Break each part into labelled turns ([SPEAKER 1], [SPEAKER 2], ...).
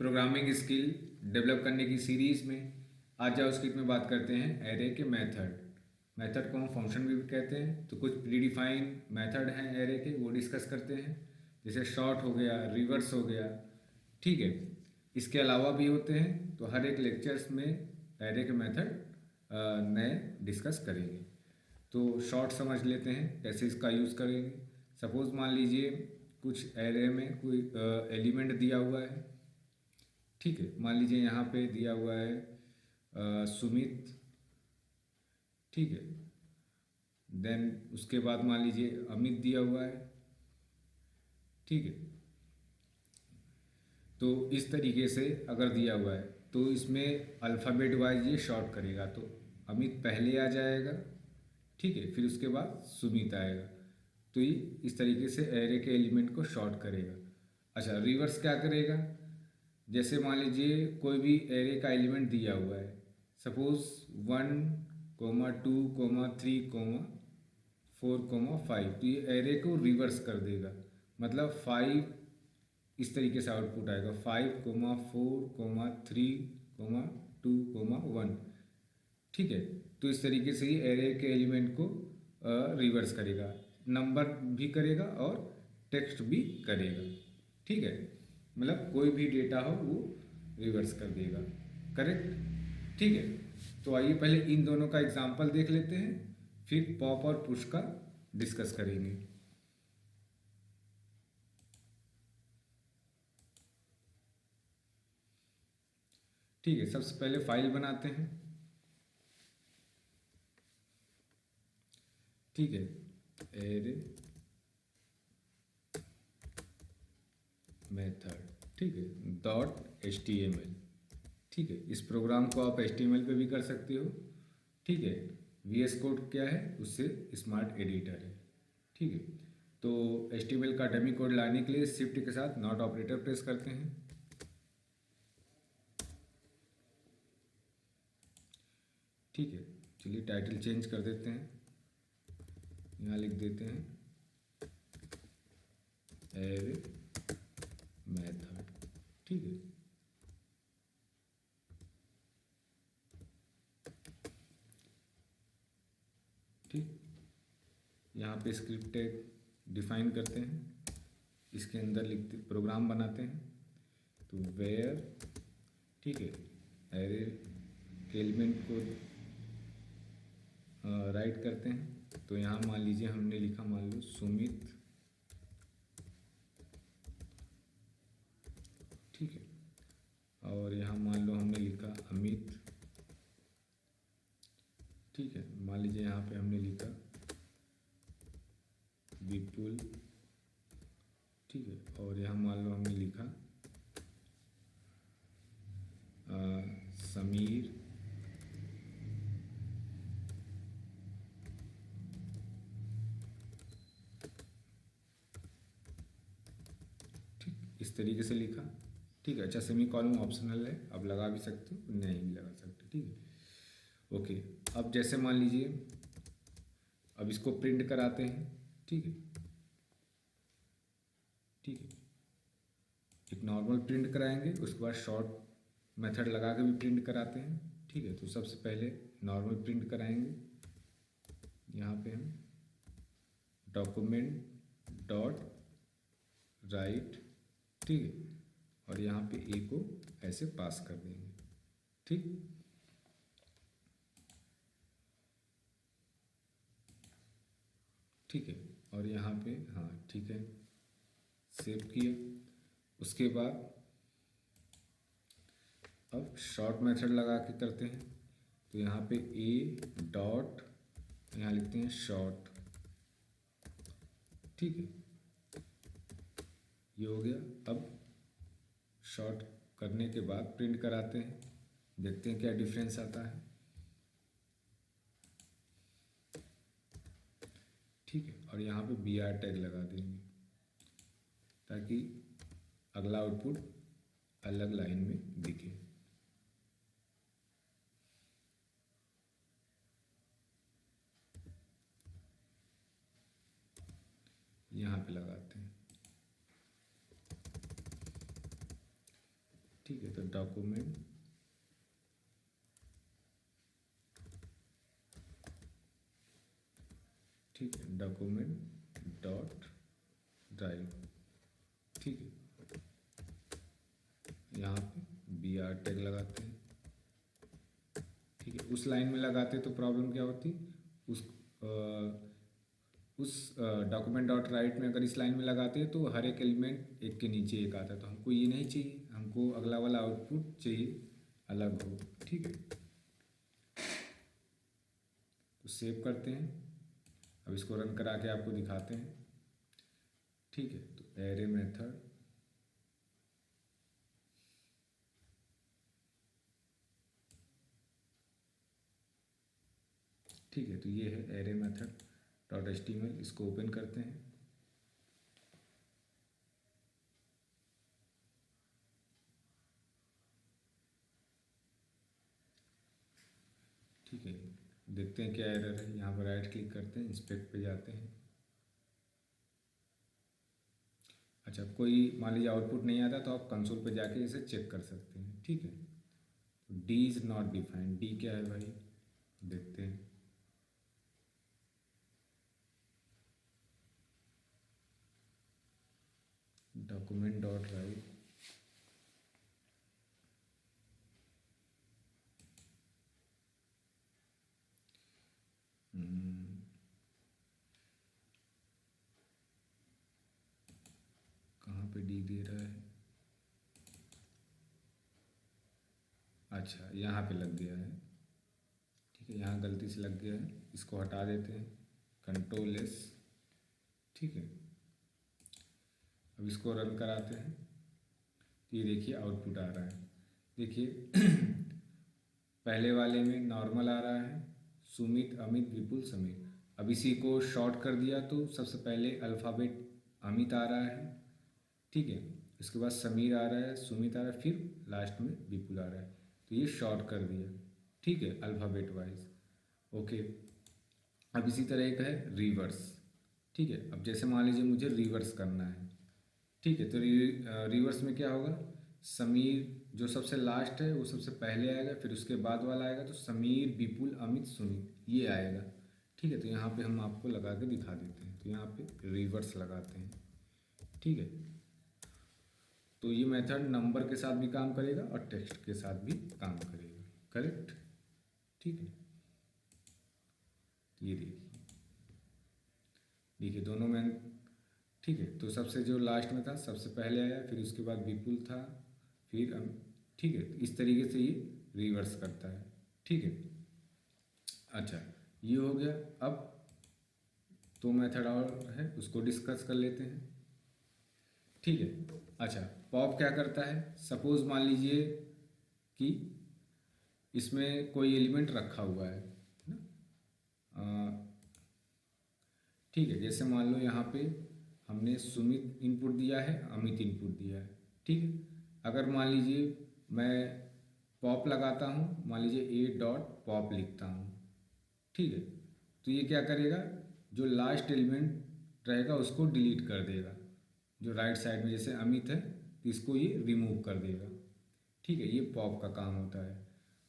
[SPEAKER 1] Programming skill develop करने की series में आज जावास्क्रिप्ट में बात करते हैं एरे के मेथड को हम फंक्शन भी कहते हैं। तो कुछ प्रीडिफाइन मेथड हैं एरे के, वो डिस्कस करते हैं, जैसे शॉर्ट हो गया, रिवर्स हो गया। ठीक है, इसके अलावा भी होते हैं। तो हर एक लेक्चर्स में एरे के मेथड नए डिस्कस करेंगे। तो शॉर्ट समझ लेते हैं कैसे इसका यूज़ करेंगे। सपोज़ मान लीजिए कुछ एरे में कोई एलिमेंट दिया हुआ है। ठीक है, मान लीजिए यहाँ पे दिया हुआ है सुमित। ठीक है, देन उसके बाद मान लीजिए अमित दिया हुआ है। ठीक है, तो इस तरीके से अगर दिया हुआ है तो इसमें अल्फ़ाबेट वाइज ये शॉर्ट करेगा। तो अमित पहले आ जाएगा, ठीक है, फिर उसके बाद सुमित आएगा। तो ये इस तरीके से एरे के एलिमेंट को शॉर्ट करेगा। अच्छा, रिवर्स क्या करेगा? जैसे मान लीजिए कोई भी एरे का एलिमेंट दिया हुआ है, सपोज 1, 2, 3, 4, 5, तो ये एरे को रिवर्स कर देगा। मतलब 5 इस तरीके से आउटपुट आएगा, 5, 4, 3, 2, 1। ठीक है, तो इस तरीके से ही एरे के एलिमेंट को रिवर्स करेगा, नंबर भी करेगा और टेक्स्ट भी करेगा। ठीक है, मतलब कोई भी डेटा हो वो रिवर्स कर देगा। करेक्ट? ठीक है, तो आइए पहले इन दोनों का एग्जांपल देख लेते हैं, फिर पॉप और पुश का डिस्कस करेंगे। ठीक है, सबसे पहले फाइल बनाते हैं। ठीक है, एरे मेथड, ठीक है, .html। ठीक है, इस प्रोग्राम को आप HTML पे भी कर सकते हो। ठीक है, VS कोड क्या है? उससे स्मार्ट एडिटर है। ठीक है, तो HTML का डमी कोड लाने के लिए शिफ्ट के साथ नॉट ऑपरेटर प्रेस करते हैं। ठीक है, चलिए टाइटल चेंज कर देते हैं, यहाँ लिख देते हैं एरे मेथड। ठीक है, ठीक, यहाँ पे स्क्रिप्ट टैग डिफाइन करते हैं, इसके अंदर लिखते प्रोग्राम बनाते हैं। तो वेयर, ठीक है, एरे के एलिमेंट को राइट करते हैं। तो यहाँ मान लीजिए हमने लिखा, मान लो सुमित। ठीक है, और यहाँ मान लो हमने लिखा अमित। ठीक है, मान लीजिए यहाँ पे हमने लिखा विपुल। ठीक है, और यहाँ मान लो हमने लिखा समीर। ठीक, इस तरीके से लिखा। ठीक है, अच्छा, सेमी कॉलम ऑप्शनल है, अब लगा भी सकते हो, नहीं भी लगा सकते। ठीक है, ओके। अब जैसे मान लीजिए अब इसको प्रिंट कराते हैं। ठीक है, ठीक है, एक नॉर्मल प्रिंट कराएंगे, उसके बाद शॉर्ट मेथड लगा के भी प्रिंट कराते हैं। ठीक है, तो सबसे पहले नॉर्मल प्रिंट कराएंगे। यहाँ पे हम डॉक्यूमेंट डॉट राइट, ठीक है, और यहाँ पे ए को ऐसे पास कर देंगे। ठीक, ठीक है, और यहाँ पे हाँ ठीक है, सेव किया। उसके बाद अब शॉर्ट मेथड लगा के करते हैं। तो यहाँ पे ए डॉट, यहाँ लिखते हैं शॉर्ट। ठीक है, ये हो गया। अब शॉर्ट करने के बाद प्रिंट कराते हैं, देखते हैं क्या डिफरेंस आता है। ठीक है, और यहाँ पे BR टैग लगा देंगे ताकि अगला आउटपुट अलग लाइन में दिखे। यहाँ पे लगाते हैं। ठीक है, तो डॉक्यूमेंट ठीक है, डॉक्यूमेंट डॉट ड्राइव, ठीक है, यहाँ पे br टैग लगाते हैं, ठीक है। उस लाइन में लगाते तो प्रॉब्लम क्या होती, उस डॉक्यूमेंट डॉट राइट में अगर इस लाइन में लगाते हैं तो हर एक एलिमेंट एक के नीचे एक आता है, तो हमको ये नहीं चाहिए, हमको अगला वाला आउटपुट चाहिए अलग हो, ठीक है। तो सेव करते हैं, अब इसको रन करा के आपको दिखाते हैं, ठीक है। तो एरे मेथड ठीक है, तो ये है एरे मेथड डॉट HTML, इसको ओपन करते हैं, ठीक है। देखते हैं क्या एरर है, यहाँ पर राइट क्लिक करते हैं, इंस्पेक्ट पे जाते हैं। अच्छा, कोई मान लीजिए आउटपुट नहीं आता तो आप कंसोल पे जाके इसे चेक कर सकते हैं, ठीक है। D is not defined, D क्या है भाई, देखते हैं। डॉक्यूमेंट डॉट राइट, कहाँ पे डी दे रहा है, अच्छा यहाँ पे लग गया है, ठीक है, यहाँ गलती से लग गया है, इसको हटा देते हैं, कंट्रोल एस, ठीक है। अब इसको रन कराते हैं, तो ये देखिए आउटपुट आ रहा है, देखिए पहले वाले में नॉर्मल आ रहा है, सुमित अमित विपुल समीर। अब इसी को शॉर्ट कर दिया तो सबसे पहले अल्फ़ाबेट अमित आ रहा है, ठीक है, इसके बाद समीर आ रहा है, सुमित आ रहा है, फिर लास्ट में विपुल आ रहा है, तो ये शॉर्ट कर दिया, ठीक है, अल्फ़ाबेट वाइज, ओके। अब इसी तरह एक है रिवर्स, ठीक है। अब जैसे मान लीजिए मुझे रिवर्स करना है, ठीक है, तो रिवर्स में क्या होगा, समीर जो सबसे लास्ट है वो सबसे पहले आएगा, फिर उसके बाद वाला आएगा, तो समीर विपुल अमित सुमित ये आएगा, ठीक है। तो यहाँ पे हम आपको लगा के दिखा देते हैं, तो यहाँ पे रिवर्स लगाते हैं, ठीक है। तो ये मेथड नंबर के साथ भी काम करेगा और टेक्स्ट के साथ भी काम करेगा, करेक्ट, ठीक है। ये देखिए दोनों में, ठीक है। तो सबसे जो लास्ट में था सबसे पहले आया, फिर उसके बाद विपुल था, फिर ठीक है, इस तरीके से ये रिवर्स करता है, ठीक है। अच्छा, ये हो गया। अब तो मेथड और है, उसको डिस्कस कर लेते हैं, ठीक है। अच्छा, पॉप क्या करता है, सपोज मान लीजिए कि इसमें कोई एलिमेंट रखा हुआ है ना, ठीक है, जैसे मान लो यहाँ पे हमने सुमित इनपुट दिया है, अमित इनपुट दिया है, ठीक है। अगर मान लीजिए मैं पॉप लगाता हूँ, मान लीजिए ए डॉट पॉप लिखता हूँ, ठीक है, तो ये क्या करेगा, जो लास्ट एलिमेंट रहेगा उसको डिलीट कर देगा, जो राइट साइड में जैसे अमित है तो इसको ये रिमूव कर देगा, ठीक है। ये पॉप का काम होता है।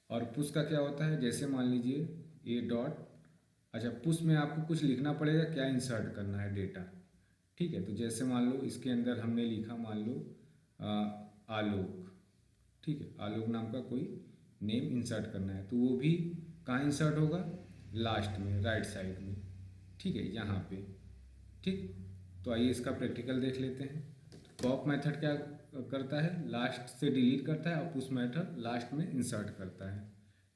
[SPEAKER 1] और पुश का क्या होता है, जैसे मान लीजिए ए डॉट, अच्छा पुश में आपको कुछ लिखना पड़ेगा, क्या इंसर्ट करना है डेटा, ठीक है। तो जैसे मान लो इसके अंदर हमने लिखा, मान लो आलोक, ठीक है, आलोक नाम का कोई नेम इंसर्ट करना है, तो वो भी कहाँ इंसर्ट होगा, लास्ट में राइट साइड में, ठीक है, यहाँ पे, ठीक। तो आइए इसका प्रैक्टिकल देख लेते हैं। तो पॉप मेथड क्या करता है, लास्ट से डिलीट करता है, और पुश मेथड लास्ट में इंसर्ट करता है,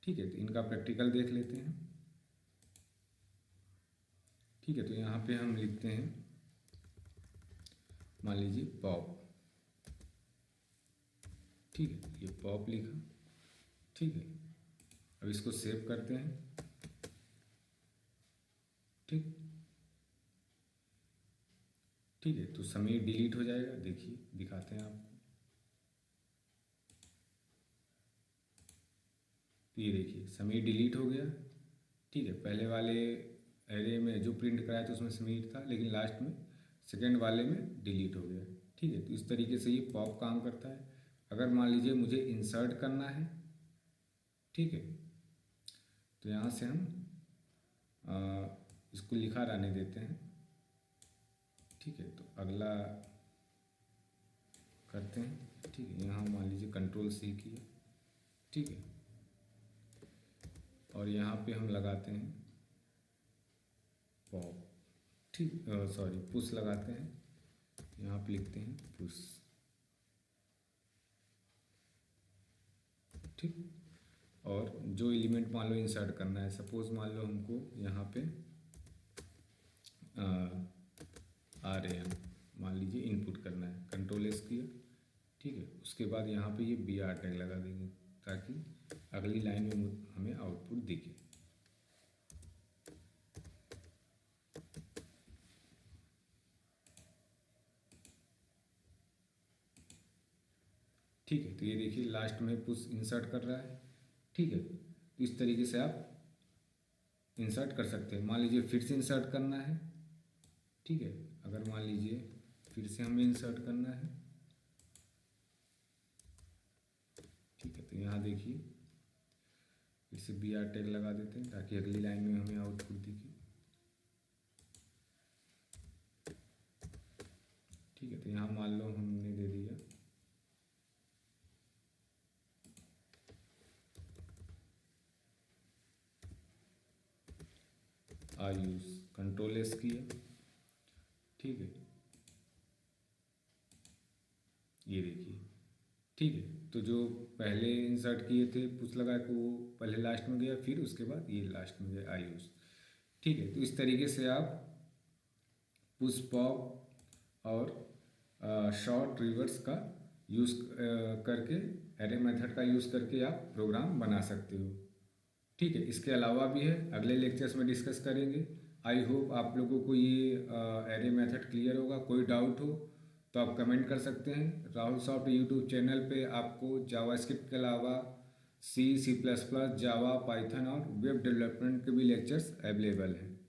[SPEAKER 1] ठीक है। तो इनका प्रैक्टिकल देख लेते हैं, ठीक है। तो यहाँ पे हम लिखते हैं, मान लीजिए पॉप, ठीक है, ये पॉप लिखा, ठीक है। अब इसको सेव करते हैं, ठीक, ठीक है। तो समीर डिलीट हो जाएगा, देखिए दिखाते हैं आपको, तो ये देखिए समीर डिलीट हो गया, ठीक है। पहले वाले एरे में जो प्रिंट कराया था उसमें समीर था, लेकिन लास्ट में सेकेंड वाले में डिलीट हो गया, ठीक है। तो इस तरीके से ये पॉप काम करता है। अगर मान लीजिए मुझे इंसर्ट करना है, ठीक है, तो यहाँ से हम इसको लिखा रहने देते हैं, ठीक है। तो अगला करते हैं, ठीक है। यहाँ मान लीजिए कंट्रोल C किया, ठीक है, और यहाँ पे हम लगाते हैं पॉप, ठीक, सॉरी पुश लगाते हैं, यहाँ पे लिखते हैं पुश, ठीक। और जो एलिमेंट मान लो इंसर्ट करना है, सपोज मान लो हमको यहाँ पे RM मान लीजिए इनपुट करना है, कंट्रोल S किया, ठीक है। उसके बाद यहाँ पे ये BR टैग लगा देंगे ताकि अगली लाइन में हमें आउटपुट दिखे, ठीक है। तो ये देखिए लास्ट में पुश इंसर्ट कर रहा है, ठीक है। तो इस तरीके से आप इंसर्ट कर सकते हैं। मान लीजिए फिर से इंसर्ट करना है, ठीक है। अगर मान लीजिए फिर से हमें इंसर्ट करना है, ठीक है, तो यहाँ देखिए फिर से BR टैग लगा देते हैं ताकि अगली लाइन में हमें आउटपुट दिखे, ठीक है। तो यहाँ मान लो हमने दे दिया आयुष, कंट्रोल S किया, ठीक है, ये देखिए, ठीक है। तो जो पहले इंसर्ट किए थे पुश लगा के वो पहले लास्ट में गया, फिर उसके बाद ये लास्ट में गया आयुष, ठीक है। तो इस तरीके से आप पुश पॉप और शॉर्ट रिवर्स का यूज़ करके, एरे मेथड का यूज़ करके आप प्रोग्राम बना सकते हो, ठीक है। इसके अलावा भी है, अगले लेक्चर्स में डिस्कस करेंगे। आई होप आप लोगों को ये एरे मेथड क्लियर होगा। कोई डाउट हो तो आप कमेंट कर सकते हैं। राहुल सॉफ्ट यूट्यूब चैनल पे आपको जावास्क्रिप्ट के अलावा C++, जावा, पाइथन और वेब डेवलपमेंट के भी लेक्चर्स अवेलेबल हैं।